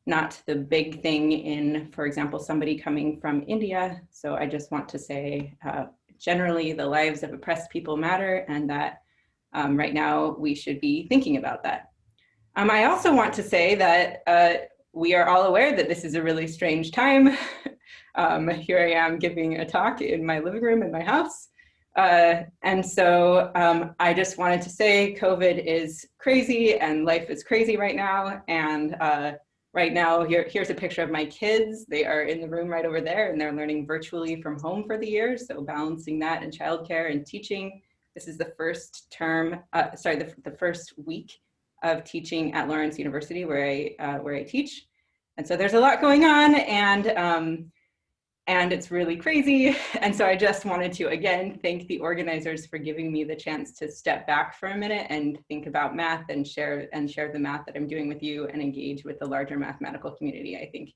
not the big thing in, for example, somebody coming from India. So I just want to say, generally, the lives of oppressed people matter, and that right now we should be thinking about that. I also want to say that we are all aware that this is a really strange time. Here I am giving a talk in my living room in my house. And so I just wanted to say COVID is crazy and life is crazy right now. And right now, here's a picture of my kids. They are in the room right over there and they're learning virtually from home for the year. So balancing that and childcare and teaching. This is the first term, the first week of teaching at Lawrence University where I teach. And so there's a lot going on and it's really crazy. And so I just wanted to, again, thank the organizers for giving me the chance to step back for a minute and think about math and share the math that I'm doing with you and engage with the larger mathematical community. I think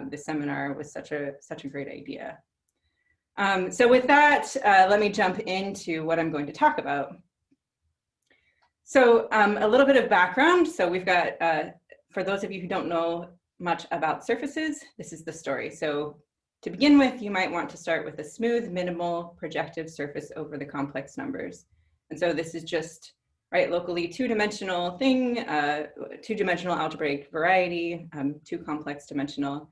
this seminar was such a great idea. So with that, let me jump into what I'm going to talk about. So a little bit of background. So we've got, for those of you who don't know much about surfaces, this is the story. So to begin with, you might want to start with a smooth, minimal, projective surface over the complex numbers. And so this is just, right, locally two-dimensional thing, two-dimensional algebraic variety, two complex dimensional.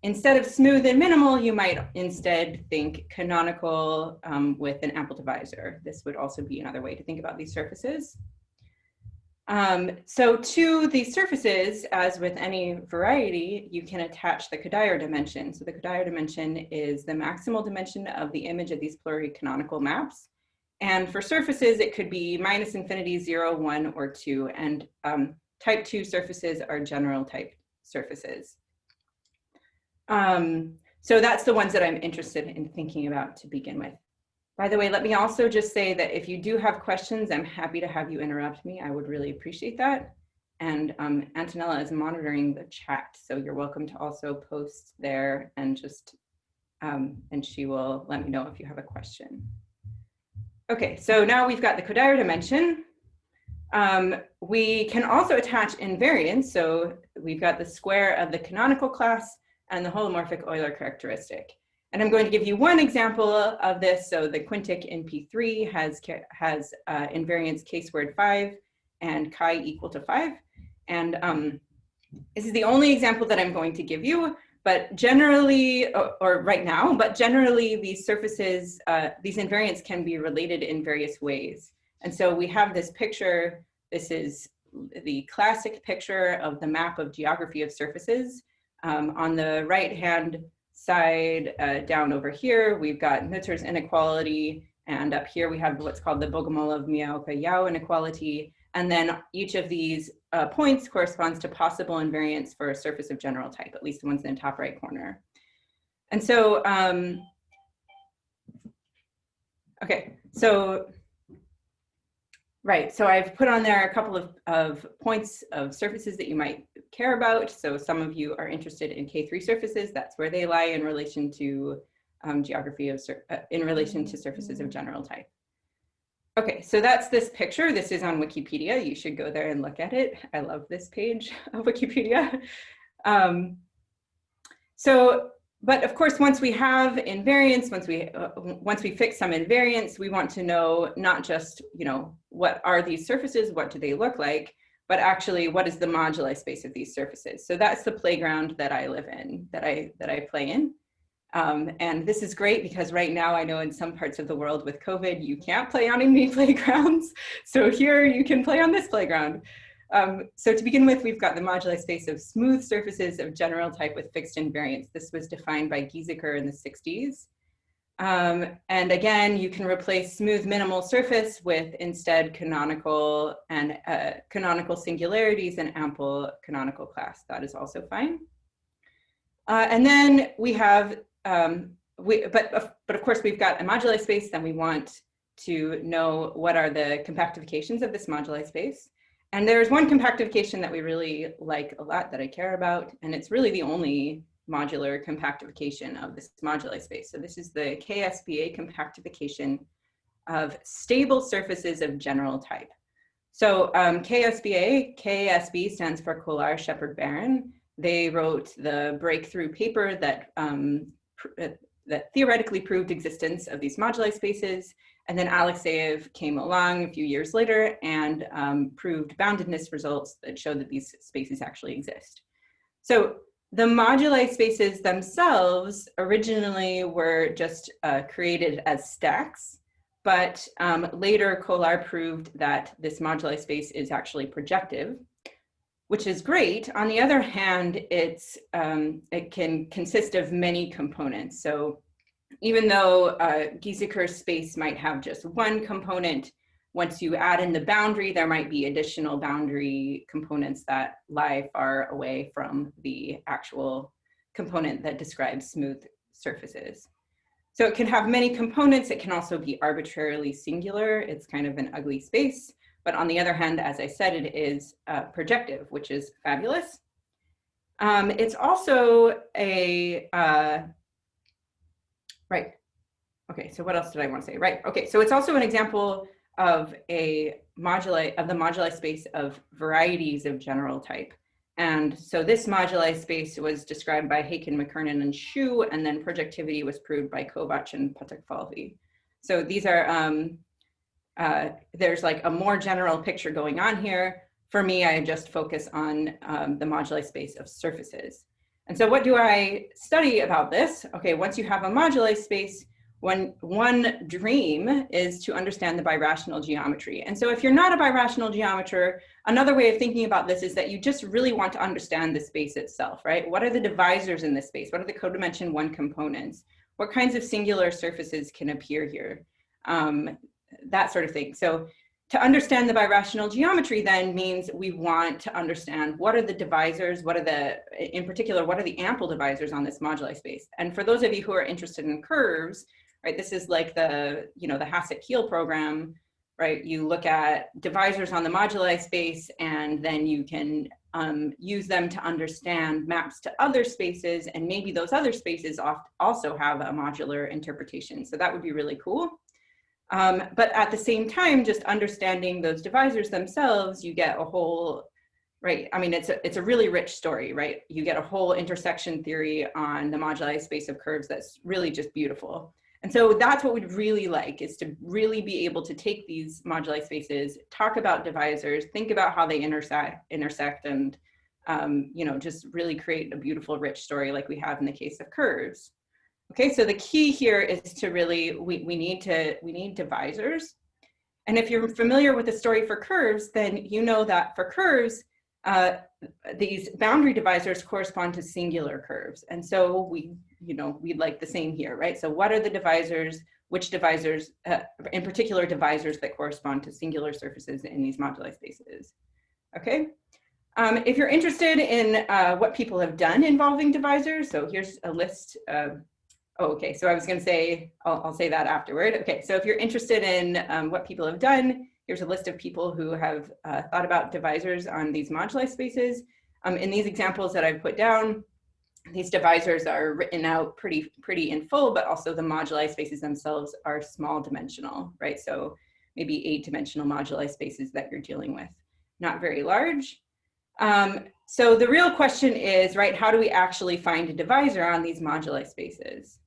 Instead of smooth and minimal, you might instead think canonical with an ample divisor. This would also be another way to think about these surfaces. So to these surfaces, as with any variety, you can attach the Kadir dimension. So the Kadir dimension is the maximal dimension of the image of these pluricanonical maps. And for surfaces, it could be minus infinity, 0, 1, or 2. And type 2 surfaces are general type surfaces. So that's the ones that I'm interested in thinking about to begin with. By the way, let me also just say that if you do have questions, I'm happy to have you interrupt me. I would really appreciate that. And Antonella is monitoring the chat, so you're welcome to also post there and just, and she will let me know if you have a question. Okay, so now we've got the Kadir dimension. We can also attach invariance. So we've got the square of the canonical class and the holomorphic Euler characteristic. And I'm going to give you one example of this. So the quintic in P3 has invariance k squared 5 and chi equal to 5. And this is the only example that I'm going to give you, but generally, or right now, but generally these surfaces, these invariants can be related in various ways. And so we have this picture. This is the classic picture of the map of geography of surfaces. On the right-hand side, down over here, we've got Noether's inequality, and up here we have what's called the Bogomolov-Miaoka-Yau inequality, and then each of these points corresponds to possible invariants for a surface of general type, at least the ones in the top right corner. And so, okay, so, right, so I've put on there a couple of points of surfaces that you might care about. So some of you are interested in K3 surfaces. That's where they lie in relation to geography of, in relation to surfaces of general type. Okay, so that's this picture. This is on Wikipedia. You should go there and look at it. I love this page of Wikipedia. But of course, once we have invariance, once we fix some invariance, we want to know not just, you know, what are these surfaces, what do they look like, but actually what is the moduli space of these surfaces. So that's the playground that I live in, that I play in. And this is great because right now I know in some parts of the world with COVID, you can't play on any playgrounds. So here you can play on this playground. So to begin with, we've got the moduli space of smooth surfaces of general type with fixed invariance. This was defined by Gieseker in the 60s. And again, you can replace smooth minimal surface with instead canonical and canonical singularities and ample canonical class. That is also fine. And then we have, but of course we've got a moduli space, then we want to know what are the compactifications of this moduli space. And there's one compactification that we really like a lot that I care about, and it's really the only modular compactification of this moduli space. So this is the KSBA compactification of stable surfaces of general type. So KSB stands for Kolar Shepard Barron. They wrote the breakthrough paper that that theoretically proved existence of these moduli spaces. And then Alexeyev came along a few years later and proved boundedness results that showed that these spaces actually exist. So the moduli spaces themselves originally were just created as stacks, but later Kolar proved that this moduli space is actually projective, which is great. On the other hand, it can consist of many components. So even though Gieseker's space might have just one component, once you add in the boundary, there might be additional boundary components that lie far away from the actual component that describes smooth surfaces. So it can have many components. It can also be arbitrarily singular. It's kind of an ugly space. But on the other hand, as I said, it is projective, which is fabulous. It's also a, right. Okay, so what else did I want to say? Right, okay, so it's also an example of the moduli space of varieties of general type. And so this moduli space was described by Haken, McKernan, and Shu, and then projectivity was proved by Kovac and Patakfalvi. So these are, there's like a more general picture going on here. For me, I just focus on the moduli space of surfaces. And so what do I study about this? Okay, once you have a moduli space, one dream is to understand the birational geometry. And so if you're not a birational geometer, another way of thinking about this is that you just really want to understand the space itself, right? What are the divisors in this space? What are the codimension 1 components? What kinds of singular surfaces can appear here? That sort of thing. So to understand the birational geometry then means we want to understand what are the divisors, in particular, what are the ample divisors on this moduli space? And for those of you who are interested in curves, right, this is like the Hassett-Keel program, right? You look at divisors on the moduli space and then you can use them to understand maps to other spaces, and maybe those other spaces also have a modular interpretation. So that would be really cool. But at the same time, just understanding those divisors themselves, you get a whole, right? I mean, it's a really rich story, right? You get a whole intersection theory on the moduli space of curves that's really just beautiful. And so that's what we'd really like, is to really be able to take these moduli spaces, talk about divisors, think about how they intersect and, just really create a beautiful, rich story like we have in the case of curves. Okay, so the key here is to really, we need divisors. And if you're familiar with the story for curves, then you know that for curves, these boundary divisors correspond to singular curves. And so we'd like the same here, right? So what are the divisors, which divisors, in particular divisors that correspond to singular surfaces in these moduli spaces, okay? If you're interested in what people have done involving divisors, so here's a list of, okay, so I was going to say, I'll say that afterward. Okay, so if you're interested in what people have done, here's a list of people who have thought about divisors on these moduli spaces. In these examples that I've put down, these divisors are written out pretty in full, but also the moduli spaces themselves are small dimensional, right? So maybe 8-dimensional moduli spaces that you're dealing with, not very large. So the real question is, right, how do we actually find a divisor on these moduli spaces?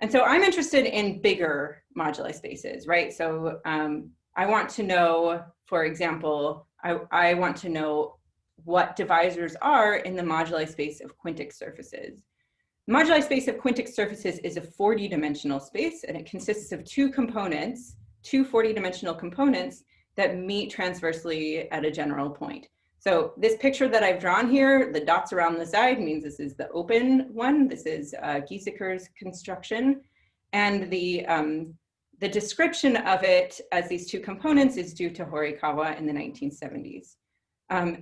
And so I'm interested in bigger moduli spaces, right? So I want to know, for example, I want to know what divisors are in the moduli space of quintic surfaces. The moduli space of quintic surfaces is a 40-dimensional space, and it consists of 2 components, 2 40-dimensional components that meet transversely at a general point. So this picture that I've drawn here, the dots around the side means this is the open one. This is Gieseker's construction. And the description of it as these 2 components is due to Horikawa in the 1970s.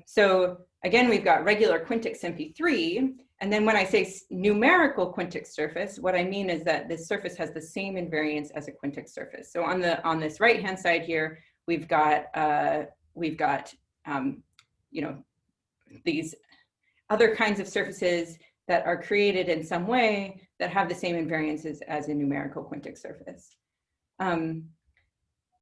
So again, we've got regular quintic SMPy3. And then when I say numerical quintic surface, what I mean is that this surface has the same invariance as a quintic surface. So on this right-hand side here, we've got these other kinds of surfaces that are created in some way that have the same invariances as a numerical quintic surface. And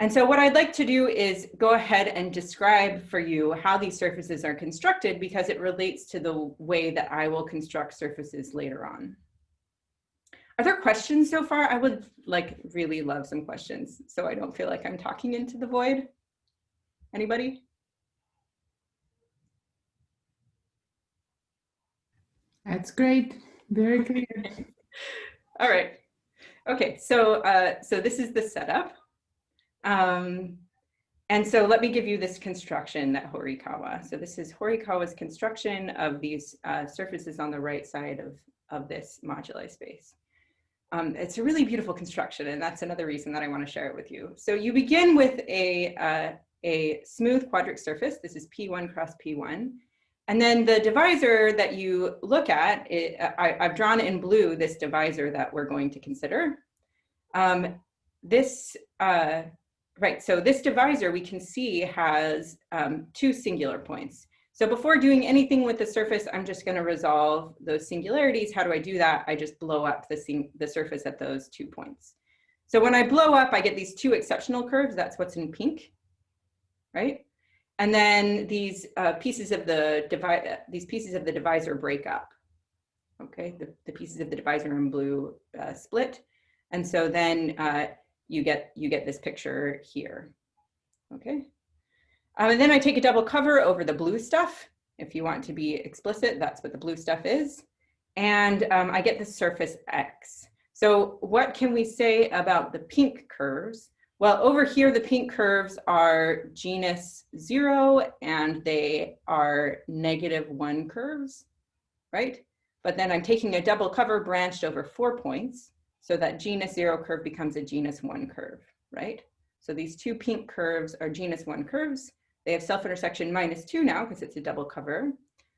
And so what I'd like to do is go ahead and describe for you how these surfaces are constructed, because it relates to the way that I will construct surfaces later on. Are there questions so far? I would really love some questions so I don't feel like I'm talking into the void. Anybody? That's great. Very clear. All right. Okay, so this is the setup. And so let me give you this construction that Horikawa. So this is Horikawa's construction of these surfaces on the right side of this moduli space. It's a really beautiful construction, and that's another reason that I want to share it with you. So you begin with a smooth quadric surface. This is P1 cross P1. And then the divisor that you look at, I've drawn in blue this divisor that we're going to consider. Right, so this divisor we can see has two singular points. So before doing anything with the surface, I'm just going to resolve those singularities. How do I do that? I just blow up the surface at those 2 points. So when I blow up, I get these two exceptional curves. That's what's in pink, right? And then these pieces of the divisor break up. Okay, the pieces of the divisor in blue split, and so then you get this picture here. Okay, and then I take a double cover over the blue stuff. If you want to be explicit, that's what the blue stuff is, and I get the surface X. So what can we say about the pink curves? Well, over here, the pink curves are genus 0, and they are -1 curves, right? But then I'm taking a double cover branched over 4 points, so that genus 0 curve becomes a genus 1 curve, right? So these two pink curves are genus 1 curves. They have self-intersection -2 now, because it's a double cover.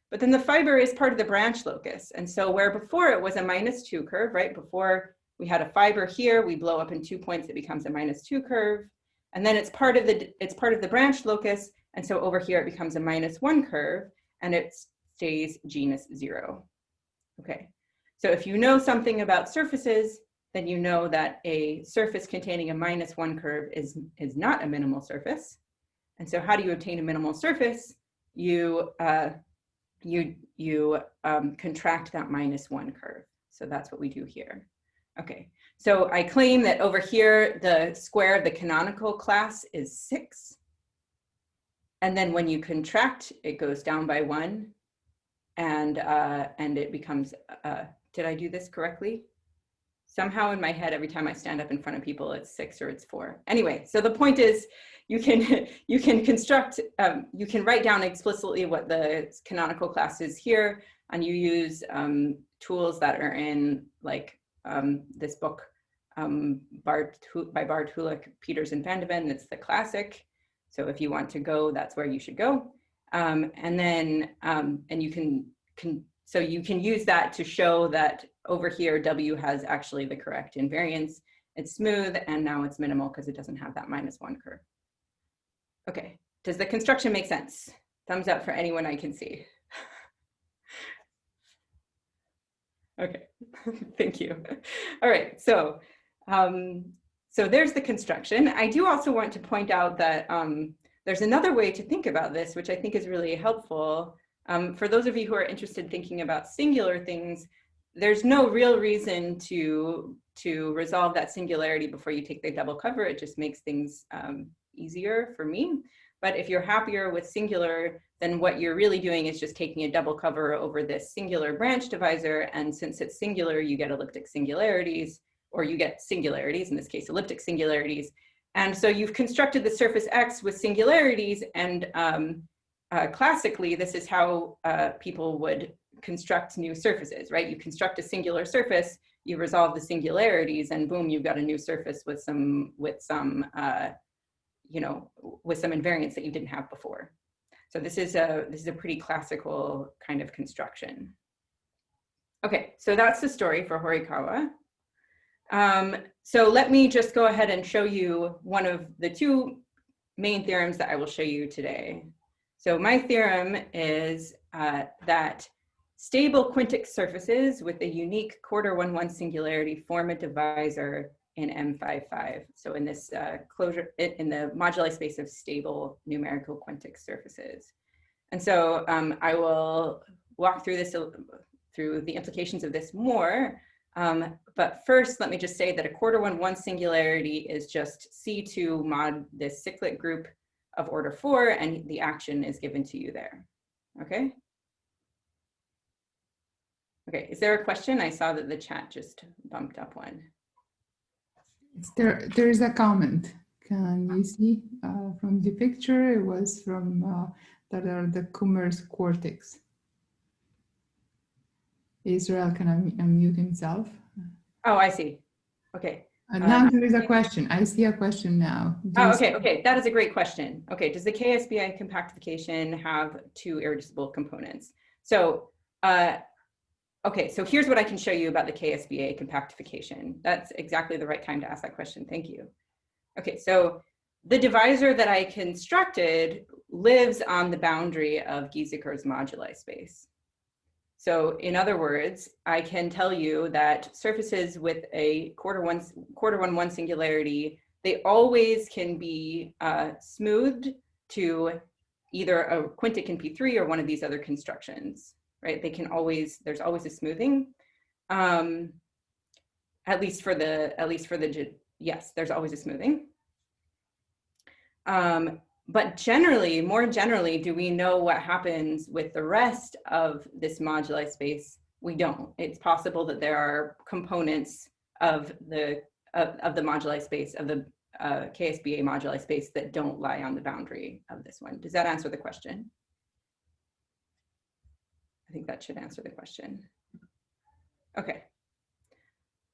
But then the fiber is part of the branch locus. And so where before it was a -2 curve, right? Before we had a fiber here, we blow up in 2 points, it becomes a -2 curve. And then it's part of the branch locus. And so over here it becomes a -1 curve, and it stays genus 0. Okay, so if you know something about surfaces, then you know that a surface containing a -1 curve is not a minimal surface. And so how do you obtain a minimal surface? You contract that -1 curve. So that's what we do here. Okay, so I claim that over here, the square of the canonical class is 6. And then when you contract, it goes down by 1. And it becomes, did I do this correctly? Somehow in my head, every time I stand up in front of people, it's 6 or it's 4. Anyway, so the point is, you can construct, you can write down explicitly what the canonical class is here, and you use tools that are in this book by Bart Hulik, Peters and Van de Ven. It's the classic. So if you want to go, that's where you should go. And then and you can use that to show that over here W has actually the correct invariance. It's smooth, and now it's minimal because it doesn't have that -1 curve. Okay, does the construction make sense? Thumbs up for anyone I can see. Okay, thank you. All right, so there's the construction. I do also want to point out that there's another way to think about this, which I think is really helpful. For those of you who are interested in thinking about singular things, there's no real reason to resolve that singularity before you take the double cover. It just makes things easier for me. But if you're happier with singular, then what you're really doing is just taking a double cover over this singular branch divisor. And since it's singular, you get elliptic singularities, or you get singularities, in this case, elliptic singularities. And so you've constructed the surface X with singularities, and classically, this is how people would construct new surfaces, right? You construct a singular surface, you resolve the singularities, and boom, you've got a new surface with some invariance that you didn't have before. So this is a pretty classical kind of construction. Okay, so that's the story for Horikawa. So let me just go ahead and show you one of the two main theorems that I will show you today. So my theorem is that stable quintic surfaces with a unique quarter 1-1 singularity form a divisor in M55. So in this closure, in the moduli space of stable numerical quintic surfaces. And so I will walk through this, through the implications of this more. But first, let me just say that a quarter 1 singularity is just C2 mod this cyclic group of order 4, and the action is given to you there. Okay. Okay, is there a question? I saw that the chat just bumped up one. There is a comment. Can you see from the picture? It was from that are the Kummer's cortex. Israel can unmute himself. Oh, I see. Okay. Now there is a question. I see a question now. Okay. That is a great question. Okay, does the KSBI compactification have 2 irreducible components? So, okay, so here's what I can show you about the KSBA compactification. That's exactly the right time to ask that question. Thank you. Okay, so the divisor that I constructed lives on the boundary of Gieseker's moduli space. So in other words, I can tell you that surfaces with a quarter one singularity, they always can be smoothed to either a quintic in P3 or one of these other constructions, right? They can always, there's always a smoothing. At least for the, yes, there's always a smoothing. But generally, more generally, do we know what happens with the rest of this moduli space? We don't. It's possible that there are components of the moduli space, of the KSBA moduli space, that don't lie on the boundary of this one. Does that answer the question? I think that should answer the question. Okay.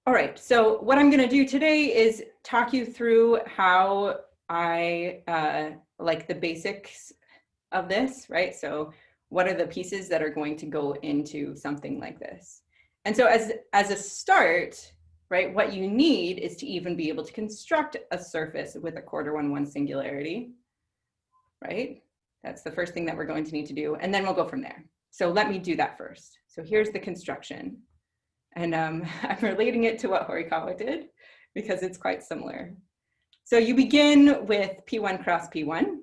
All right, so what I'm going to do today is talk you through how I like the basics of this, right? So what are the pieces that are going to go into something like this? And so as a start, right, what you need is to even be able to construct a surface with a quarter 1 singularity, right? That's the first thing that we're going to need to do, and then we'll go from there. So let me do that first. So here's the construction. And I'm relating it to what Horikawa did because it's quite similar. So you begin with P1 cross P1,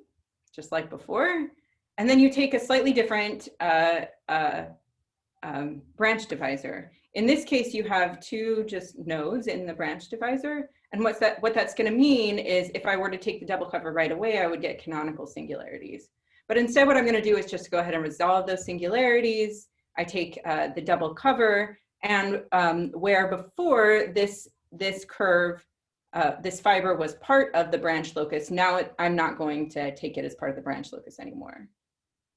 just like before, and then you take a slightly different branch divisor. In this case, you have 2 just nodes in the branch divisor. And what that's going to mean is if I were to take the double cover right away, I would get canonical singularities. But instead, what I'm going to do is just go ahead and resolve those singularities. I take the double cover, and where before this curve, this fiber was part of the branch locus, now I'm not going to take it as part of the branch locus anymore.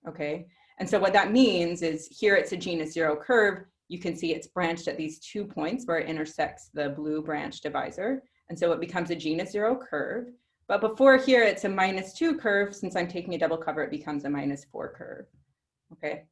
Okay, and so what that means is here it's a genus 0 curve. You can see it's branched at these 2 points where it intersects the blue branch divisor. And so it becomes a genus 0 curve. But before here, it's a -2 curve. Since I'm taking a double cover, it becomes a -4 curve. Okay,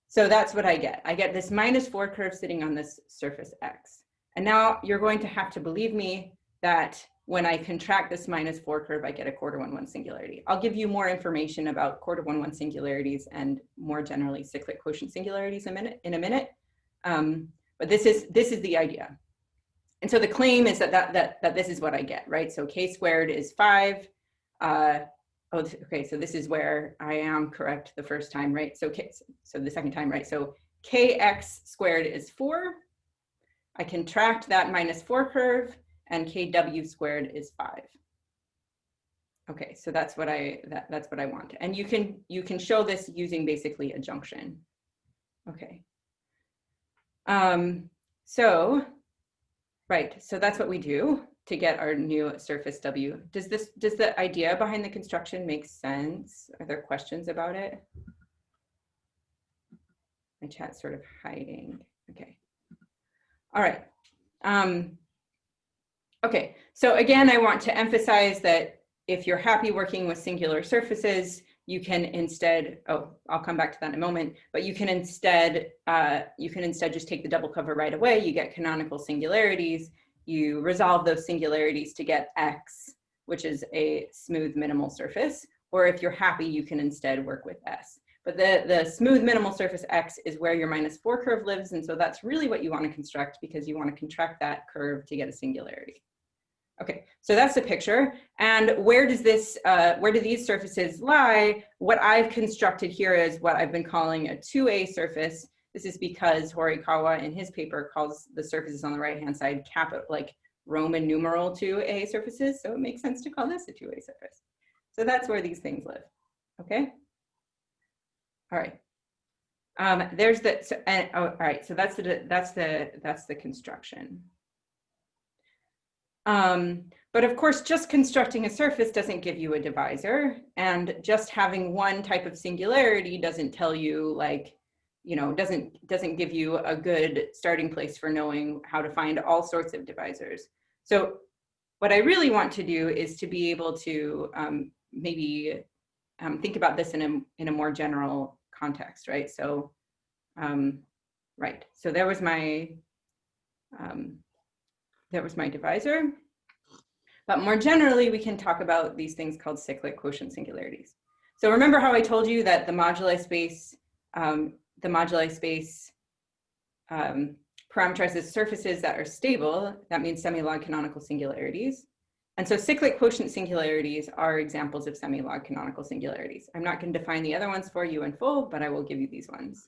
so that's what I get. I get this -4 curve sitting on this surface X. And now you're going to have to believe me that when I contract this -4 curve, I get a quarter 1 singularity. I'll give you more information about quarter 1 singularities and more generally cyclic quotient singularities in a minute. But this is the idea. And so the claim is that this is what I get, right? So k squared is 5. Okay, so this is where I am correct the first time, right? So the second time, right? So kx squared is 4. I contract that -4 curve, and kw squared is 5. Okay, so that's what I want. And you can show this using basically a junction. Okay. Right, so that's what we do to get our new surface W. Does the idea behind the construction make sense? Are there questions about it? My chat's sort of hiding. Okay. All right. Okay, so again, I want to emphasize that if you're happy working with singular surfaces, you can instead, I'll come back to that in a moment, but you can instead just take the double cover right away. You get canonical singularities. You resolve those singularities to get X, which is a smooth minimal surface. Or if you're happy, you can instead work with S. But the smooth minimal surface X is where your -4 curve lives. And so that's really what you want to construct, because you want to contract that curve to get a singularity. Okay, so that's the picture. And where do these surfaces lie? What I've constructed here is what I've been calling a 2A surface. This is because Horikawa in his paper calls the surfaces on the right-hand side capital, like Roman numeral 2A surfaces. So it makes sense to call this a 2A surface. So that's where these things live, okay? All right. There's the, all right, so that's the construction. But of course, just constructing a surface doesn't give you a divisor, and just having one type of singularity doesn't tell you, like, you know, doesn't give you a good starting place for knowing how to find all sorts of divisors. So what I really want to do is to be able to maybe think about this in a more general context, right? So, right. So there was my divisor. But more generally, we can talk about these things called cyclic quotient singularities. So remember how I told you that the moduli space parameterizes surfaces that are stable. That means semi-log canonical singularities. And so cyclic quotient singularities are examples of semi-log canonical singularities. I'm not going to define the other ones for you in full, but I will give you these ones.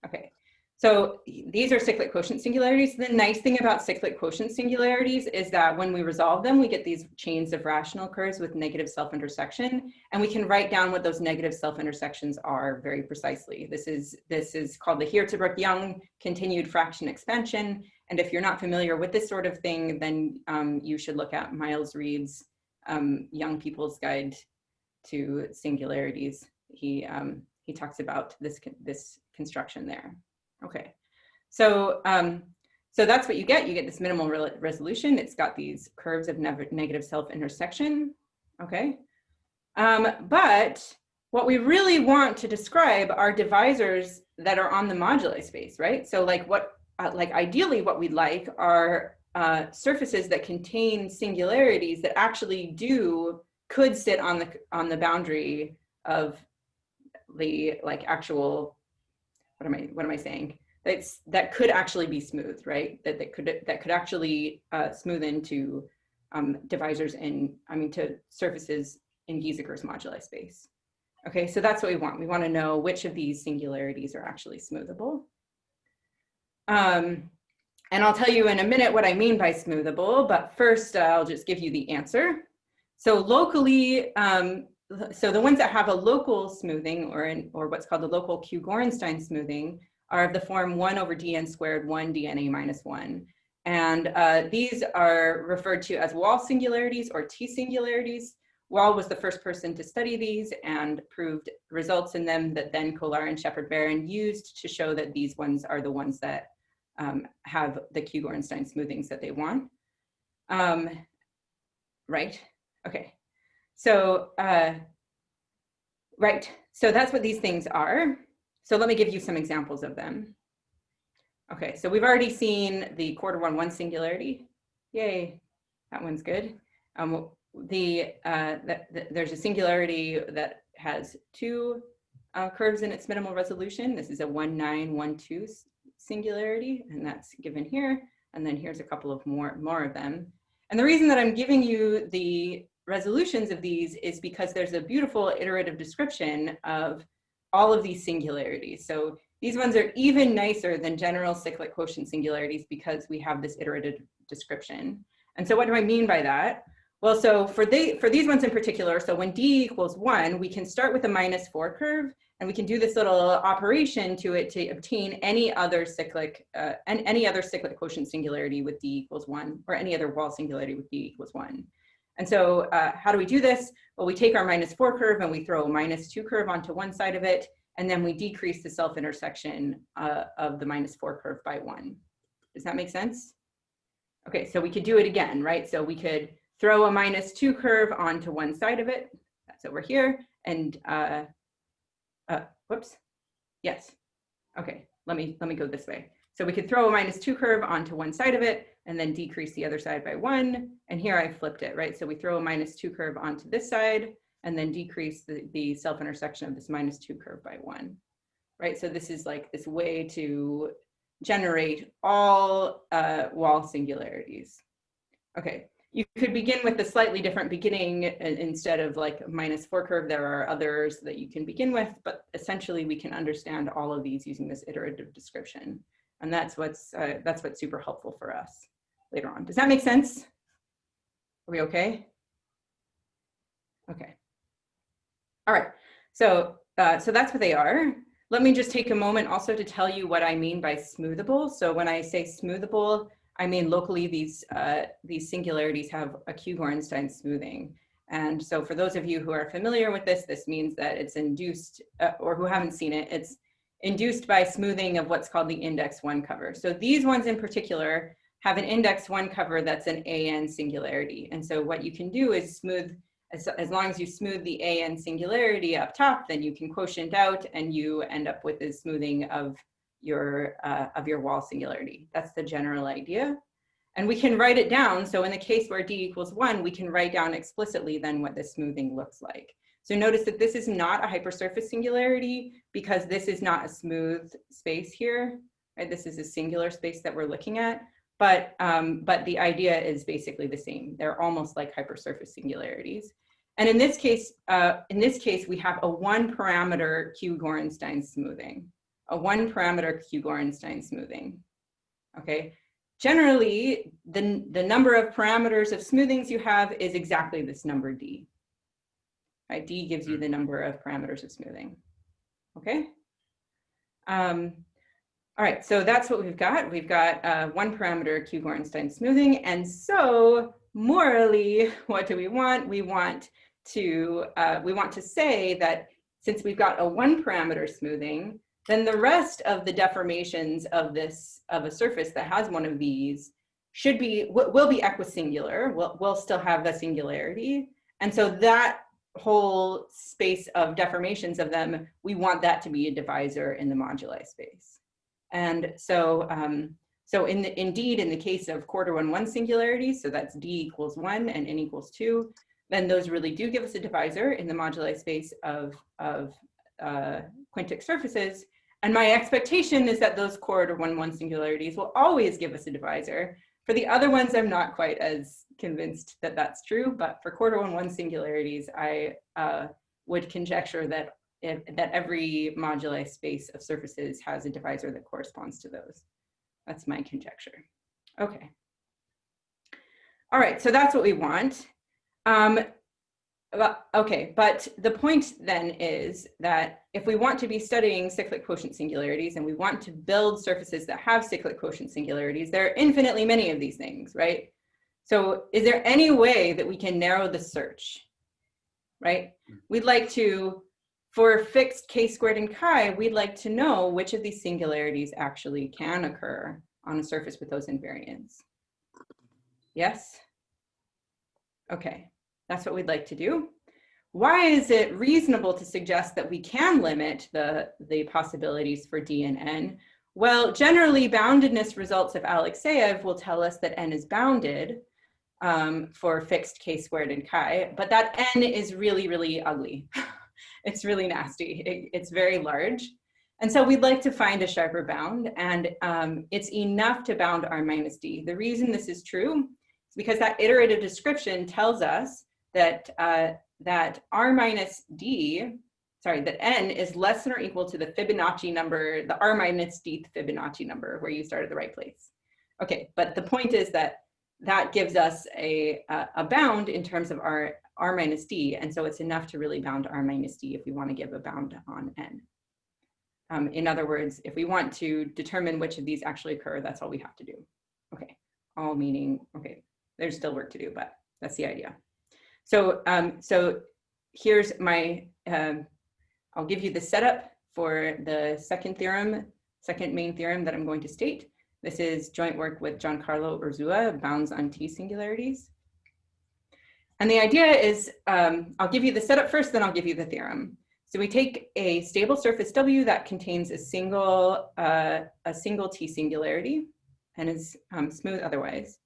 Okay. So these are cyclic quotient singularities. The nice thing about cyclic quotient singularities is that when we resolve them, we get these chains of rational curves with negative self-intersection, and we can write down what those negative self-intersections are very precisely. This is called the Hirzebruch-Young continued fraction expansion. And if you're not familiar with this sort of thing, then you should look at Miles Reed's Young People's Guide to Singularities. He talks about this construction there. Okay, so so that's what you get. You get this minimal resolution. It's got these curves of negative self-intersection. Okay, but what we really want to describe are divisors that are on the moduli space, right? So like ideally what we'd like are surfaces that contain singularities that actually could sit on the boundary of the actual, what am I saying? That could actually be smooth, right? That could actually smooth into divisors to surfaces in Gieseker's moduli space. Okay, so that's what we want. We want to know which of these singularities are actually smoothable. And I'll tell you in a minute what I mean by smoothable, but first I'll just give you the answer. So locally, so the ones that have a local smoothing or what's called the local Q-Gorenstein smoothing are of the form 1 over dn squared 1 dna minus 1. And these are referred to as Wall singularities or T singularities. Wall was the first person to study these and proved results in them that then Kolar and Shepard-Barron used to show that these ones are the ones that have the Q-Gorenstein smoothings that they want. Right, okay. So, right, so that's what these things are. So let me give you some examples of them. Okay, so we've already seen the quarter 1 singularity. Yay, that one's good. There's a singularity that has two curves in its minimal resolution. This is a 1, 9, 1, 2 singularity, and that's given here. And then here's a couple of more of them. And the reason that I'm giving you the resolutions of these is because there's a beautiful iterative description of all of these singularities. So these ones are even nicer than general cyclic quotient singularities because we have this iterative description. And so what do I mean by that? Well, so for these ones in particular, so when d equals 1, we can start with a -4 curve, and we can do this little operation to obtain any other cyclic quotient singularity with d equals 1, or any other Wall singularity with d equals 1. And so how do we do this? Well, we take our -4 curve and we throw a -2 curve onto one side of it, and then we decrease the self-intersection of the -4 curve by 1. Does that make sense? Okay, so we could do it again, right? So we could throw a -2 curve onto one side of it. That's over here. And whoops. Yes. Okay, let me go this way. So we could throw a -2 curve onto one side of it and then decrease the other side by 1. And here I flipped it, right? So we throw a -2 curve onto this side and then decrease the self-intersection of this -2 curve by 1, right? So this is like this way to generate all Wall singularities. Okay, You could begin with a slightly different beginning instead of like -4 curve. There are others that you can begin with, but essentially we can understand all of these using this iterative description. And that's what's super helpful for us later on. Does that make sense? Are we okay? Okay. All right. So that's what they are. Let me just take a moment also to tell you what I mean by smoothable. So when I say smoothable, I mean locally these singularities have a Q-Gorenstein smoothing. And so for those of you who are familiar with this, this means that it's induced, or who haven't seen it, it's induced by smoothing of what's called the index 1 cover. So these ones in particular have an index 1 cover that's an AN singularity. And so what you can do is smooth, as long as you smooth the AN singularity up top, then you can quotient out and you end up with the smoothing of your wall singularity. That's the general idea. And we can write it down. So in the case where D equals 1, we can write down explicitly then what the smoothing looks like. So notice that this is not a hypersurface singularity because this is not a smooth space here, right? This is a singular space that we're looking at. But the idea is basically the same. They're almost like hypersurface singularities. And in this case, we have a 1-parameter Q-Gorenstein smoothing, a 1-parameter Q-Gorenstein smoothing. Okay. Generally, the number of parameters of smoothings you have is exactly this number D. Right? D gives you the number of parameters of smoothing. Okay. All right, so that's what we've got. We've got 1-parameter Q-Gorenstein smoothing. And so morally, what do we want? We want to say that since we've got a 1-parameter smoothing, then the rest of the deformations of a surface that has one of these will be equisingular. We'll still have the singularity. And so that whole space of deformations of them, we want that to be a divisor in the moduli space. And so, indeed, in the case of quarter 1 singularities, so that's D equals 1 and N equals 2, then those really do give us a divisor in the moduli space of quintic surfaces. And my expectation is that those quarter 1 singularities will always give us a divisor. For the other ones, I'm not quite as convinced that that's true, but for quarter 1 singularities, I would conjecture that every moduli space of surfaces has a divisor that corresponds to those. That's my conjecture. Okay. All right, so that's what we want. Okay, but the point then is that if we want to be studying cyclic quotient singularities and we want to build surfaces that have cyclic quotient singularities, there are infinitely many of these things, right? So is there any way that we can narrow the search, right? We'd like to, for fixed k² and chi, we'd like to know which of these singularities actually can occur on a surface with those invariants. Yes? Okay, that's what we'd like to do. Why is it reasonable to suggest that we can limit the possibilities for D and N? Well, generally, boundedness results of Alexeyev will tell us that N is bounded for fixed k² and chi, but that N is really, really ugly. It's really nasty. It's very large. And so we'd like to find a sharper bound, and it's enough to bound R minus D. The reason this is true is because that iterative description tells us that, that R minus D, sorry, that N is less than or equal to the Fibonacci number, the R minus D Fibonacci number, where you start at the right place. Okay, but the point is that that gives us a bound in terms of R minus D, and so it's enough to really bound R minus D if we want to give a bound on N. In other words, if we want to determine which of these actually occur, that's all we have to do. Okay, all meaning, okay, there's still work to do, but that's the idea. So, so here's my, I'll give you the setup for the second main theorem that I'm going to state. This is joint work with Giancarlo Urzua, bounds on T singularities. And the idea is, I'll give you the setup first, then I'll give you the theorem. So we take a stable surface W that contains a single T singularity and is smooth otherwise.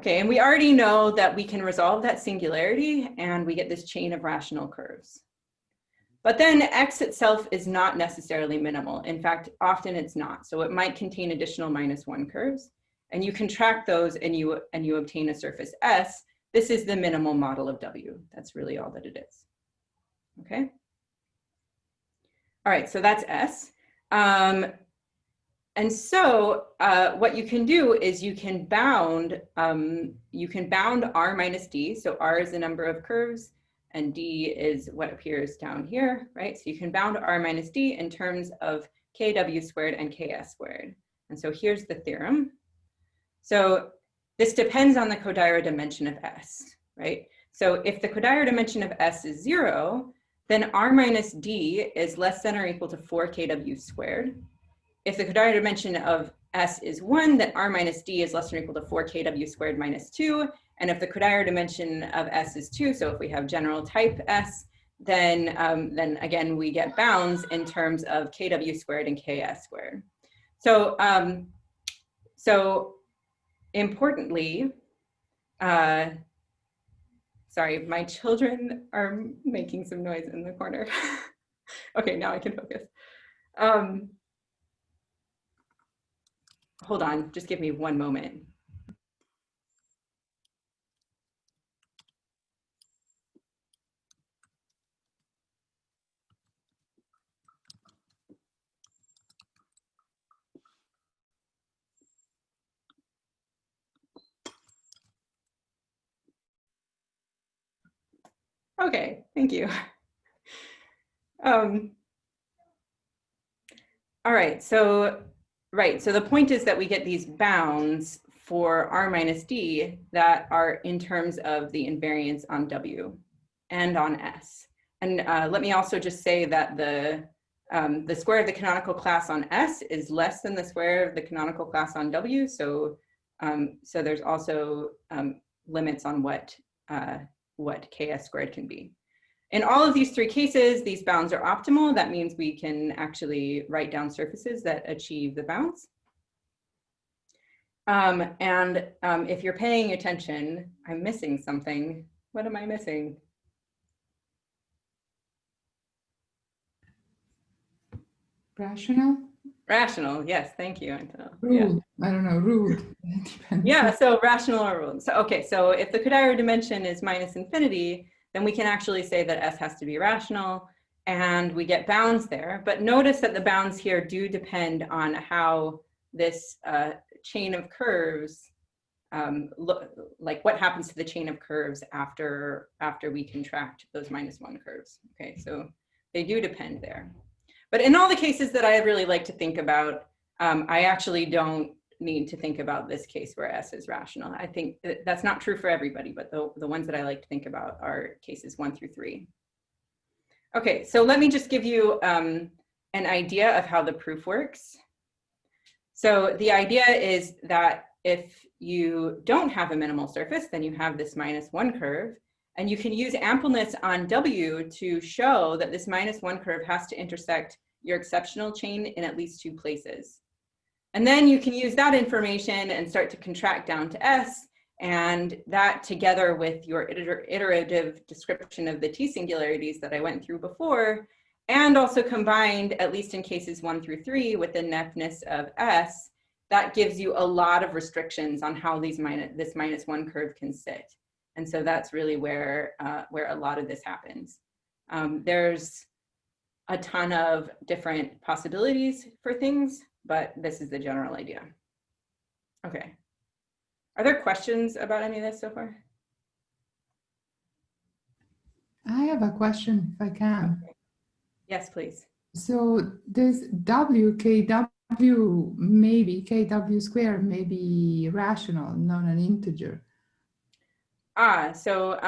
Okay, and we already know that we can resolve that singularity and we get this chain of rational curves. But then X itself is not necessarily minimal. In fact, often it's not. So it might contain additional -1 curves. and you contract those and you obtain a surface S, this is the minimal model of W. That's really all that it is. Okay. All right, so that's S. And so what you can do is you can bound R minus D. So R is the number of curves and D is what appears down here, right? So you can bound R minus D in terms of KW squared and KS squared. And so here's the theorem. So this depends on the Kodaira dimension of S, right? So if the Kodaira dimension of S is 0, then R minus D is less than or equal to 4 KW squared. If the Kodaira dimension of S is 1, then R minus D is less than or equal to 4 KW squared minus 2. And if the Kodaira dimension of S is 2, so if we have general type S, then again, we get bounds in terms of KW squared and KS squared. So, importantly, sorry, my children are making some noise in the corner. Okay, now I can focus. Hold on, just give me one moment. Okay, thank you. All right, so the point is that we get these bounds for R minus D that are in terms of the invariance on W and on S. And let me also just say that the square of the canonical class on S is less than the square of the canonical class on W. So there's also limits on what KS squared can be. In all of these three cases, these bounds are optimal. That means we can actually write down surfaces that achieve the bounds. If you're paying attention, I'm missing something. What am I missing? Rational? Rational, yes, thank you. Ruled, yeah. I don't know, ruled. Yeah, so rational or ruled. So, okay, so if the Kodaira dimension is minus infinity, then we can actually say that S has to be rational, and we get bounds there. But notice that the bounds here do depend on how this chain of curves, like what happens to the chain of curves after we contract those -1 curves. Okay, so they do depend there. But in all the cases that I really like to think about, I actually don't need to think about this case where S is rational. I think that's not true for everybody, but the ones that I like to think about are cases 1 through 3. Okay, so let me just give you an idea of how the proof works. So the idea is that if you don't have a minimal surface, then you have this -1 curve, and you can use ampleness on W to show that this -1 curve has to intersect your exceptional chain in at least 2 places. And then you can use that information and start to contract down to S, and that together with your iterative description of the T singularities that I went through before, and also combined, at least in cases 1 through 3, with the nepness of S, that gives you a lot of restrictions on how this -1 curve can sit. And so that's really where a lot of this happens. There's a ton of different possibilities for things, but this is the general idea. Okay. Are there questions about any of this so far? I have a question, if I can. Okay. Yes, please. So this KW, maybe KW squared may be rational, not an integer. So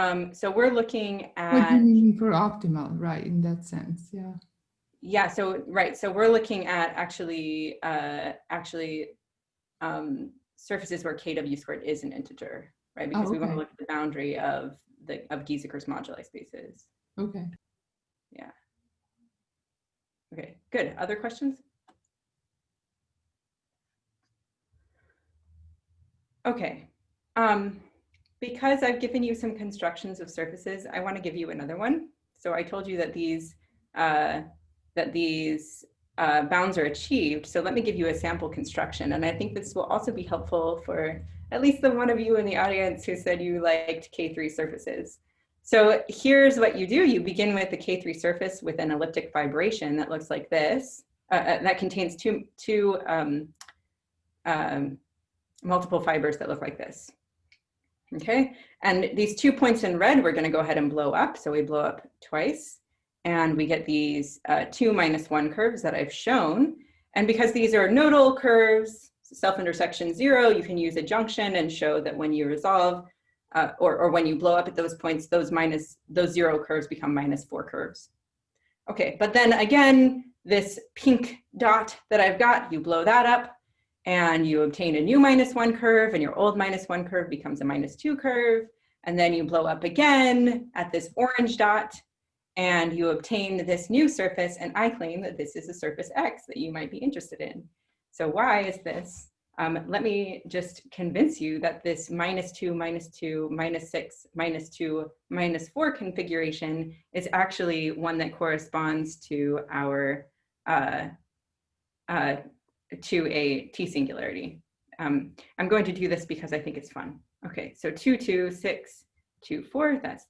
we're looking at. What do you mean for optimal, right? In that sense, yeah. Yeah. So right. So we're looking at actually surfaces where KW squared is an integer, right? Because we want to look at the boundary of Gieseker's moduli spaces. Okay. Yeah. Okay. Good. Other questions? Okay. Because I've given you some constructions of surfaces, I want to give you another one. So I told you that these bounds are achieved. So let me give you a sample construction. And I think this will also be helpful for at least the one of you in the audience who said you liked K3 surfaces. So here's what you do. You begin with the K3 surface with an elliptic vibration that looks like this, that contains two multiple fibers that look like this. Okay, and these 2 points in red, we're going to go ahead and blow up. So we blow up twice, and we get these 2 - 1 curves that I've shown. And because these are nodal curves, self-intersection 0, you can use a junction and show that when you resolve, or when you blow up at those points, those 0 curves become -4 curves. Okay, but then again, this pink dot that I've got, you blow that up, and you obtain a new -1 curve, and your old -1 curve becomes a -2 curve. And then you blow up again at this orange dot, and you obtain this new surface. And I claim that this is a surface X that you might be interested in. So why is this? Let me just convince you that this -2, -2, -6, -2, -4 configuration is actually one that corresponds to our to a T singularity. I'm going to do this because I think it's fun. Okay, so 2, 2, 6, 2, 4, that's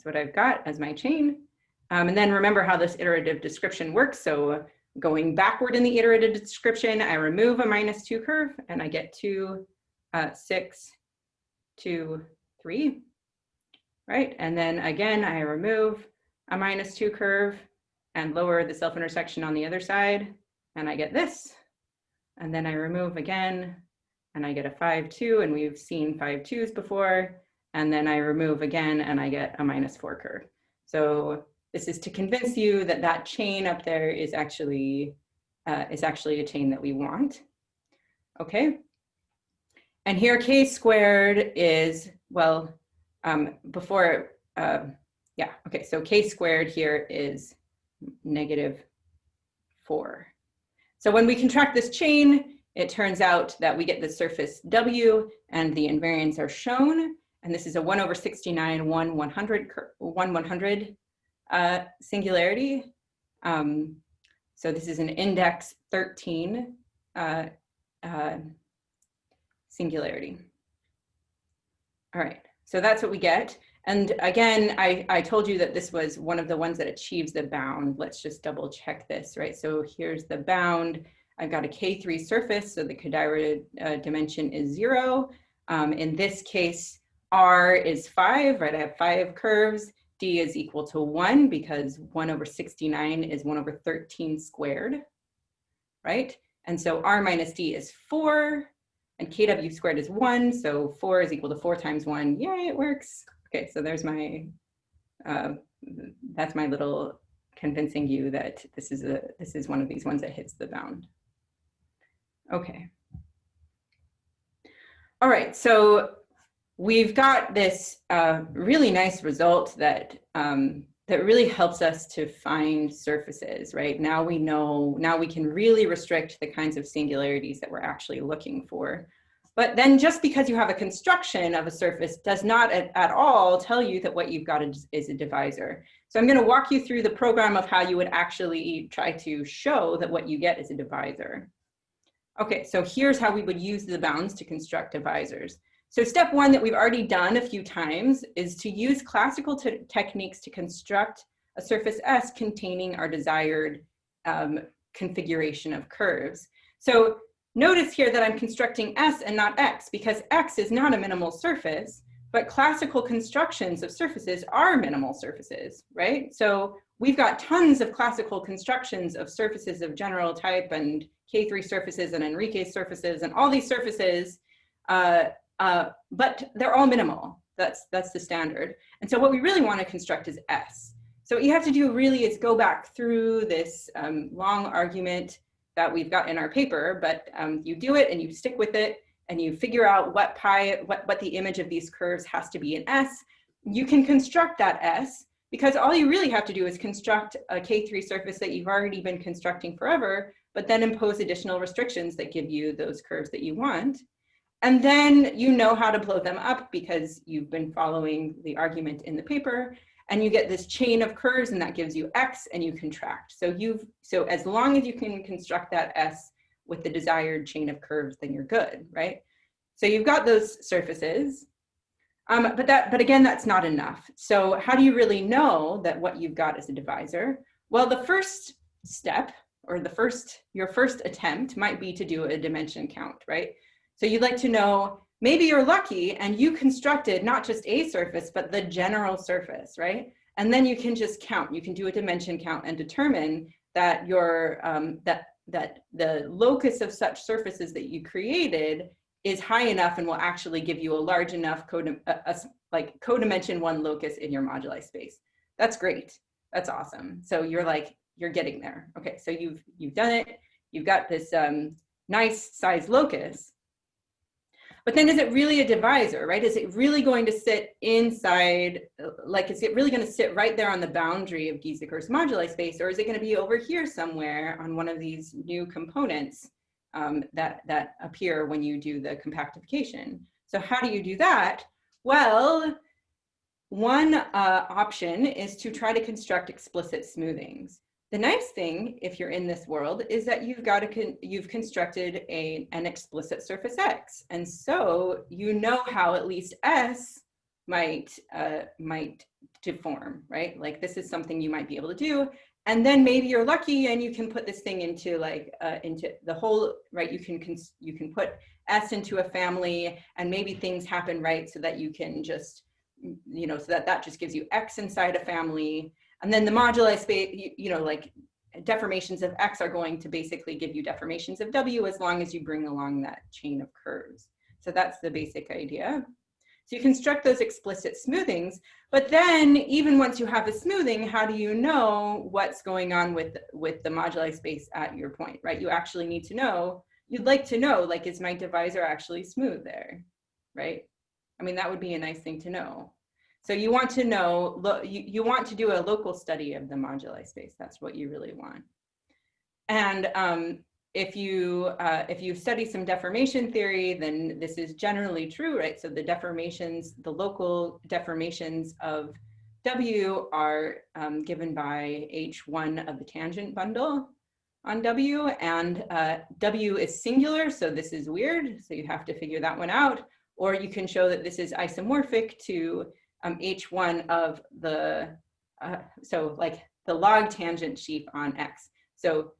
what I've got as my chain. And then remember how this iterative description works. So going backward in the iterative description, I remove a -2 curve and I get 2, 6, 2, 3, right? And then again, I remove a -2 curve and lower the self-intersection on the other side, and I get this. And then I remove again, and I get a 5, 2, and we've seen 5 2s before. And then I remove again, and I get a -4 curve. So this is to convince you that that chain up there is actually a chain that we want. Okay. And here k squared is, well, yeah, okay, so k squared here is -4. So when we contract this chain, it turns out that we get the surface W, and the invariants are shown. And this is a 1/69, 1/100 singularity. So this is an index 13 singularity. All right, so that's what we get. And again, I told you that this was one of the ones that achieves the bound. Let's just double check this, right? So here's the bound. I've got a K3 surface, so the Kodaira dimension is 0. In this case, R is 5, right? I have 5 curves. D is equal to 1 because 1/69 is 1/13 squared, right? And so R minus D is 4, and KW squared is 1, so 4 is equal to 4 times 1. Yay, it works. Okay, so there's my, that's my little convincing you that this is one of these ones that hits the bound. Okay. All right, so we've got this really nice result that that really helps us to find surfaces, right? Now we know, now we can really restrict the kinds of singularities that we're actually looking for. But then just because you have a construction of a surface does not at all tell you that what you've got is a divisor. So I'm going to walk you through the program of how you would actually try to show that what you get is a divisor. Okay, so here's how we would use the bounds to construct divisors. So step 1 that we've already done a few times is to use classical techniques to construct a surface S containing our desired configuration of curves. So notice here that I'm constructing S and not X because X is not a minimal surface, but classical constructions of surfaces are minimal surfaces, right? So we've got tons of classical constructions of surfaces of general type and K3 surfaces and Enrique surfaces and all these surfaces, but they're all minimal. That's the standard. And so what we really want to construct is S. So what you have to do really is go back through this long argument that we've got in our paper, but you do it and you stick with it and you figure out what the image of these curves has to be in S. You can construct that S because all you really have to do is construct a K3 surface that you've already been constructing forever, but then impose additional restrictions that give you those curves that you want. And then you know how to blow them up because you've been following the argument in the paper. and you get this chain of curves, and that gives you X, and you contract. So as long as you can construct that S with the desired chain of curves, then you're good, right? So you've got those surfaces, but again, that's not enough. So how do you really know that what you've got is a divisor? Well, the first step, or your first attempt might be to do a dimension count, right? So you'd like to know, maybe you're lucky and you constructed not just a surface, but the general surface, right? And then you can just count. You can do a dimension count and determine that that the locus of such surfaces that you created is high enough and will actually give you a large enough codimension 1 locus in your moduli space. That's great. That's awesome. So you're getting there. Okay, so you've done it. You've got this nice size locus. But then is it really a divisor, right? Is it really going to sit inside, is it really going to sit right there on the boundary of Gieseker's moduli space, or is it going to be over here somewhere on one of these new components that appear when you do the compactification? So how do you do that? Well, one option is to try to construct explicit smoothings. The nice thing, if you're in this world, is that you've constructed an explicit surface X, and so you know how at least S might deform, right? Like this is something you might be able to do, and then maybe you're lucky and you can put this thing into into the whole, right? You can put S into a family, and maybe things happen right so that you can just, so that just gives you X inside a family. And then the moduli space, like deformations of X are going to basically give you deformations of W as long as you bring along that chain of curves. So that's the basic idea. So you construct those explicit smoothings, but then even once you have a smoothing, how do you know what's going on with the moduli space at your point, right? You actually need to know, you'd like to know, like, is my divisor actually smooth there, right? I mean, that would be a nice thing to know. So you want to know, you want to do a local study of the moduli space. That's what you really want. And if you study some deformation theory, then this is generally true, right? So the local deformations of W are given by H1 of the tangent bundle on W, and W is singular, so this is weird. So you have to figure that one out. Or you can show that this is isomorphic to H1 of the, so like the log tangent sheaf on X. So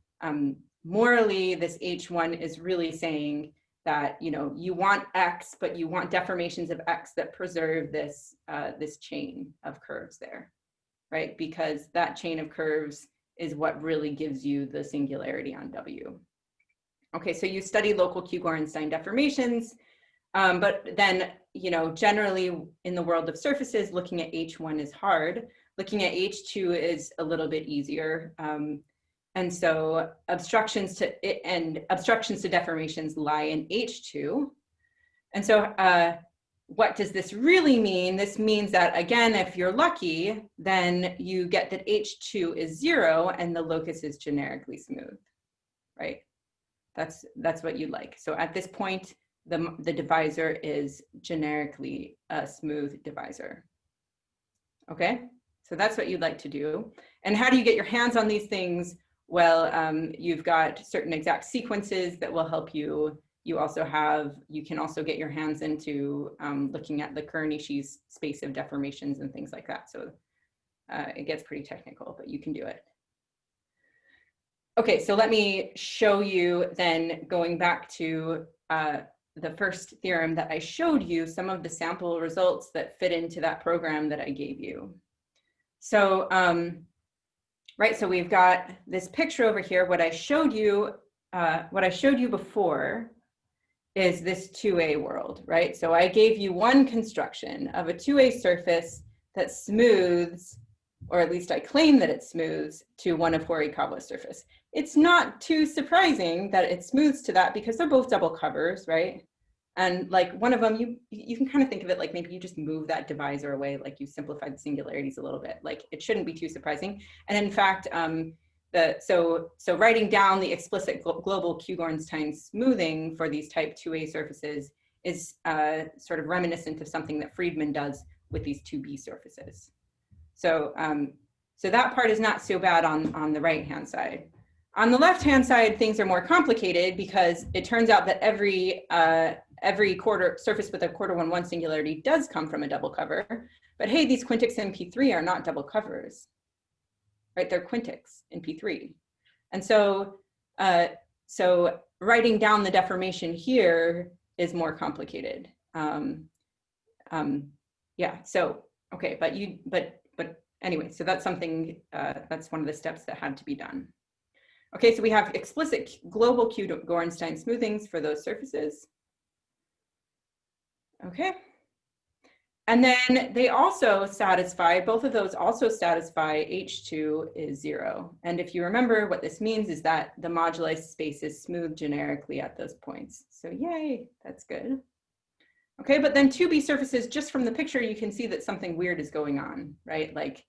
morally, this H1 is really saying that, you want X, but you want deformations of X that preserve this, this chain of curves there, right? Because that chain of curves is what really gives you the singularity on W. Okay, so you study local Q-Gorenstein deformations. But then, generally in the world of surfaces, looking at H1 is hard. Looking at H2 is a little bit easier. And so obstructions to deformations lie in H2. And so what does this really mean? This means that, again, if you're lucky, then you get that H2 is 0 and the locus is generically smooth, right? That's what you'd like. So at this point, the divisor is generically a smooth divisor. Okay, so that's what you'd like to do. And how do you get your hands on these things? Well, you've got certain exact sequences that will help you. You can also get your hands into looking at the Kuranish's space of deformations and things like that. So it gets pretty technical, but you can do it. Okay, so let me show you then, going back to the first theorem that I showed you, some of the sample results that fit into that program that I gave you. So, right, so we've got this picture over here. What I showed you before is this 2A world, right? So I gave you one construction of a 2A surface that smooths, or at least I claim that it smooths, to one of Horikawa's surface. It's not too surprising that it smooths to that because they're both double covers, right? And like one of them, you can kind of think of it like maybe you just move that divisor away, like you simplified the singularities a little bit. Like it shouldn't be too surprising. And in fact, so writing down the explicit global Q-Gorenstein smoothing for these type 2A surfaces is sort of reminiscent of something that Friedman does with these 2B surfaces. So, so that part is not so bad on the right-hand side. On the left-hand side, things are more complicated because it turns out that every quarter surface with a quarter 1-1 singularity does come from a double cover. But hey, these quintics in P3 are not double covers, right? They're quintics in P3. And so, so writing down the deformation here is more complicated. Yeah, so, okay, but anyway, so that's something, that's one of the steps that had to be done. Okay, so we have explicit global Q-Gorenstein smoothings for those surfaces. Okay. And then they also satisfy, both of those also satisfy H2 is 0. And if you remember, what this means is that the moduli space is smooth generically at those points. So yay, that's good. Okay, but then 2B surfaces, just from the picture, you can see that something weird is going on, right? Like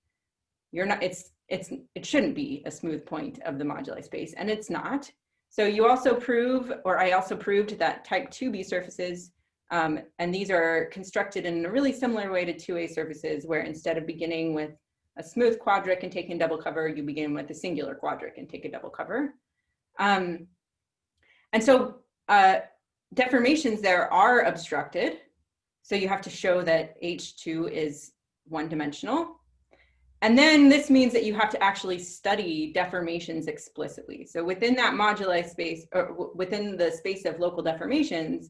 you're not, it shouldn't be a smooth point of the moduli space, and it's not. So you also prove, or I also proved that type 2B surfaces, and these are constructed in a really similar way to 2A surfaces, where instead of beginning with a smooth quadric and taking double cover, you begin with a singular quadric and take a double cover. And so deformations there are obstructed. So you have to show that H2 is one-dimensional. And then this means that you have to actually study deformations explicitly. So within that moduli space, or within the space of local deformations,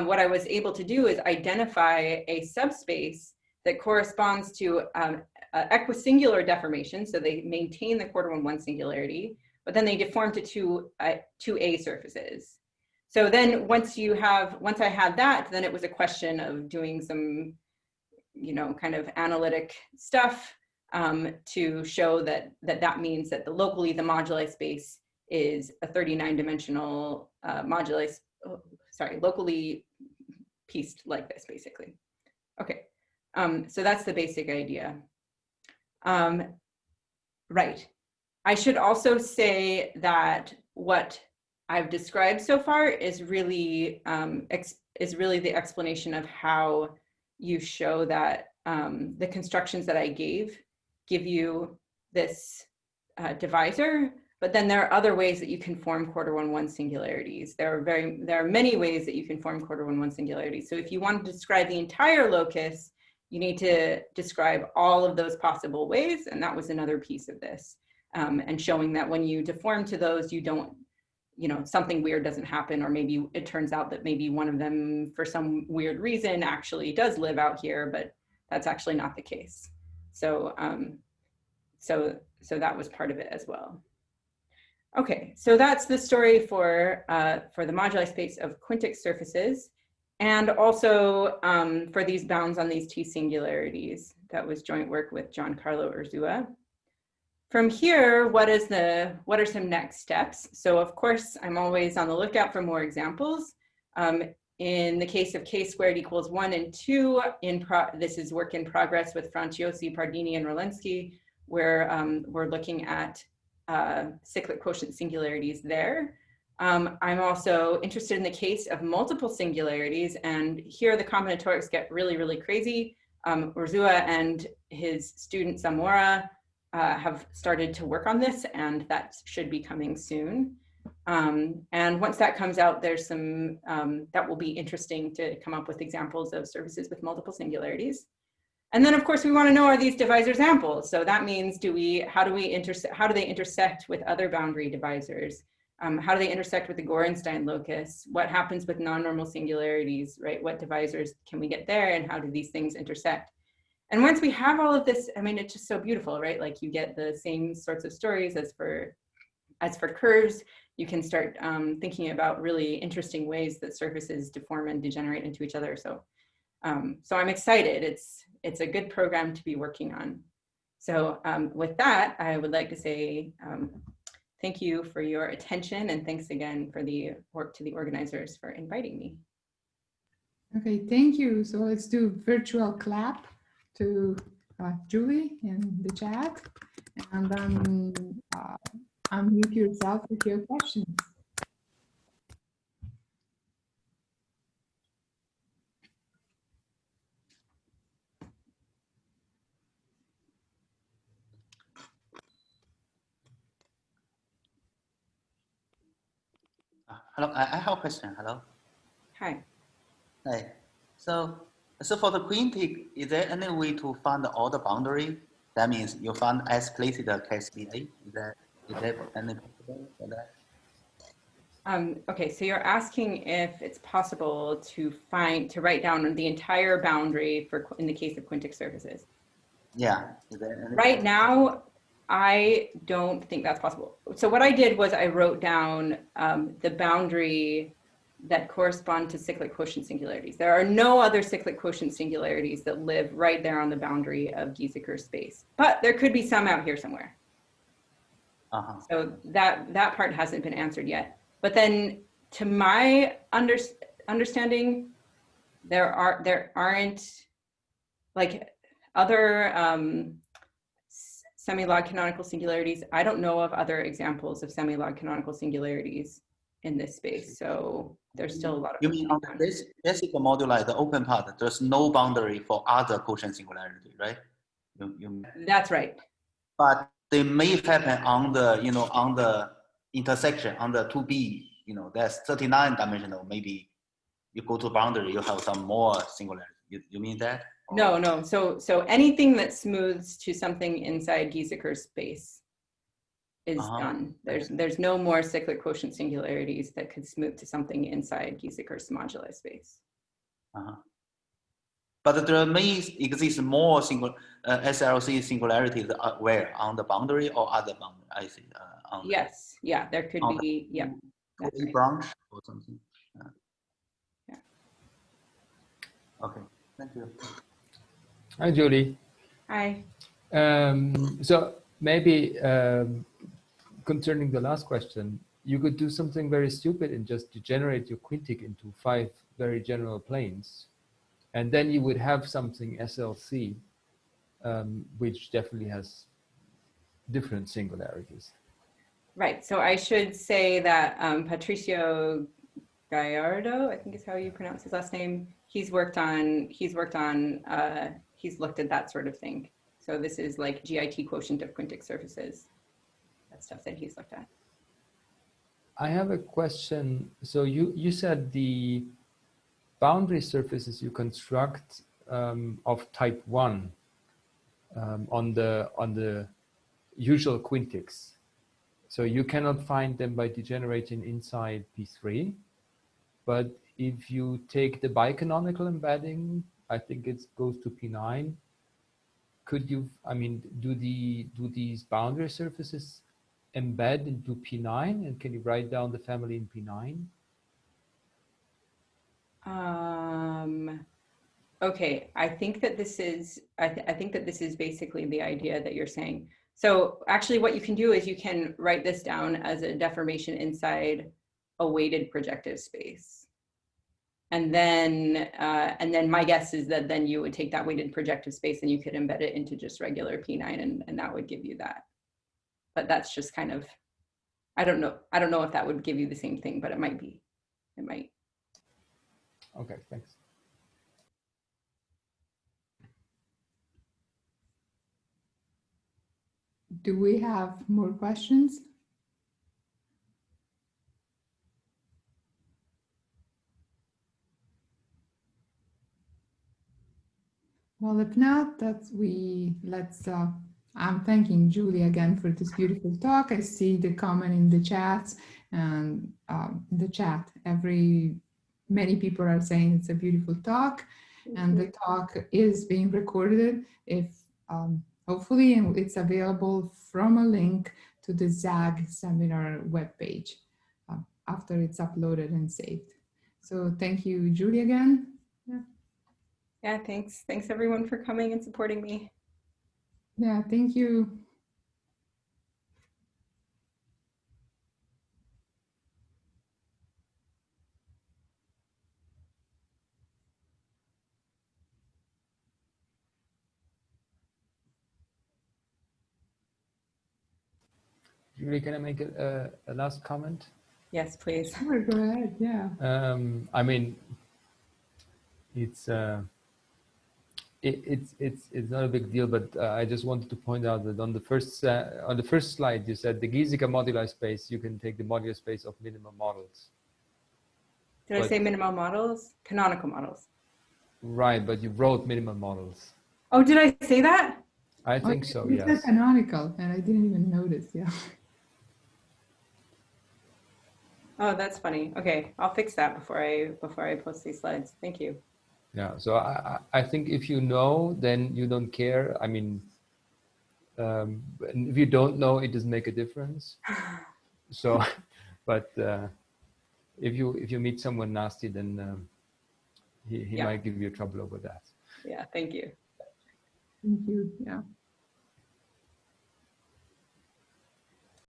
what I was able to do is identify a subspace that corresponds to equisingular deformation. So they maintain the quarter 1-1 singularity, but then they deform to 2A surfaces. So then once I had that, then it was a question of doing some, kind of analytic stuff to show that means that locally the moduli space is a 39-dimensional moduli, locally pieced like this, basically. Okay, so that's the basic idea. Right. I should also say that what I've described so far is really the explanation of how you show that the constructions that I give you this divisor, but then there are other ways that you can form quarter 1-1 singularities. There are many ways that you can form quarter 1-1 singularities. So if you want to describe the entire locus, you need to describe all of those possible ways, and that was another piece of this. And showing that when you deform to those, you don't, something weird doesn't happen, or maybe it turns out that maybe one of them, for some weird reason, actually does live out here, but that's actually not the case. So, so that was part of it as well. Okay, so that's the story for the moduli space of quintic surfaces, and also for these bounds on these T singularities. That was joint work with Giancarlo Urzua. From here, what are some next steps? So of course, I'm always on the lookout for more examples. In the case of k² = 1 and 2, this is work in progress with Franciosi, Pardini, and Rolensky, where we're looking at cyclic quotient singularities there. I'm also interested in the case of multiple singularities, and here the combinatorics get really, really crazy. Urzua and his student Zamora have started to work on this, and that should be coming soon. And once that comes out, there's some, that will be interesting to come up with examples of surfaces with multiple singularities. And then of course we want to know, are these divisors ample? So that means how do they intersect with other boundary divisors? How do they intersect with the Gorenstein locus? What happens with non-normal singularities, right? What divisors can we get there, and how do these things intersect? And once we have all of this, I mean, it's just so beautiful, right? Like you get the same sorts of stories as for curves. You can start thinking about really interesting ways that surfaces deform and degenerate into each other. So, so I'm excited. It's a good program to be working on. So with that, I would like to say thank you for your attention, and thanks again for the work to the organizers for inviting me. Okay, thank you. So let's do virtual clap to Julie in the chat, and then unmute yourself with your questions. Hello, I have a question. Hello. Hi. Hey. So, for the quintic, is there any way to find all the boundary? That means you find explicit case BA. Is there any possible for that? Okay, so you're asking if it's possible to write down the entire boundary in the case of quintic surfaces. Yeah. Is there any Right possible? now, I don't think that's possible. So what I did was I wrote down the boundary that correspond to cyclic quotient singularities. There are no other cyclic quotient singularities that live right there on the boundary of Gieseker's space, but there could be some out here somewhere. So that part hasn't been answered yet. But then, to my understanding, there aren't like other semi-log canonical singularities. I don't know of other examples of semi-log canonical singularities in this space. So there's still a lot of. You mean on this basic moduli, the open part, there's no boundary for other quotient singularity, right? That's right. But they may happen on the, on the intersection, on the 2B, that's 39 dimensional. Maybe you go to boundary, you have some more singularity. You mean that? No. So anything that smooths to something inside Gieseker's space is done. There's no more cyclic quotient singularities that could smooth to something inside Gieseker's moduli space. But there may exist more SLC singularities where on the boundary or other boundary. I see. Yes, yeah, there could be. Yeah, that's right. Branch or something. Yeah. Okay. Thank you. Hi, Julie. Hi. So maybe concerning the last question, you could do something very stupid and just degenerate your quintic into 5 very general planes. And then you would have something SLC, which definitely has different singularities. Right. So I should say that Patricio Gallardo, I think is how you pronounce his last name. He's looked at that sort of thing. So this is like GIT quotient of quintic surfaces. That's stuff that he's looked at. I have a question. So you said the boundary surfaces you construct of type 1 on the usual quintics. So you cannot find them by degenerating inside P3, but if you take the bicanonical embedding, I think it goes to P9. Could you, do these boundary surfaces embed into P9, and can you write down the family in P9? Okay, I think that this is basically the idea that you're saying. So actually what you can do is you can write this down as a deformation inside a weighted projective space. And then my guess is that then you would take that weighted projective space and you could embed it into just regular P9 and that would give you that. But that's just kind of, I don't know if that would give you the same thing, but it might be. It might. Okay, thanks. Do we have more questions? Well, if not, I'm thanking Julie again for this beautiful talk. I see the comment in the chat, and many people are saying it's a beautiful talk, and the talk is being recorded. Hopefully, and it's available from a link to the ZAG seminar webpage after it's uploaded and saved. So thank you, Julie, again. Yeah, thanks. Thanks everyone for coming and supporting me. Yeah, thank you. Julie, can I make a last comment? Yes, please. Sure, go ahead. Yeah. It's not a big deal, but I just wanted to point out that on the first slide you said the Giesecke modular space, you can take the modular space of minimum models. Did I But- say minimal models? Canonical models. Right, but you wrote minimal models. Oh, did I say that? I think so, You said yes. canonical, and I didn't even notice. Yeah. Oh, that's funny. Okay, I'll fix that before I post these slides. Thank you. Yeah, so I think if you know, then you don't care. I mean, and if you don't know, it doesn't make a difference. So, but if you meet someone nasty, then he Yeah. might give you trouble over that. Yeah, thank you. Thank you. Yeah.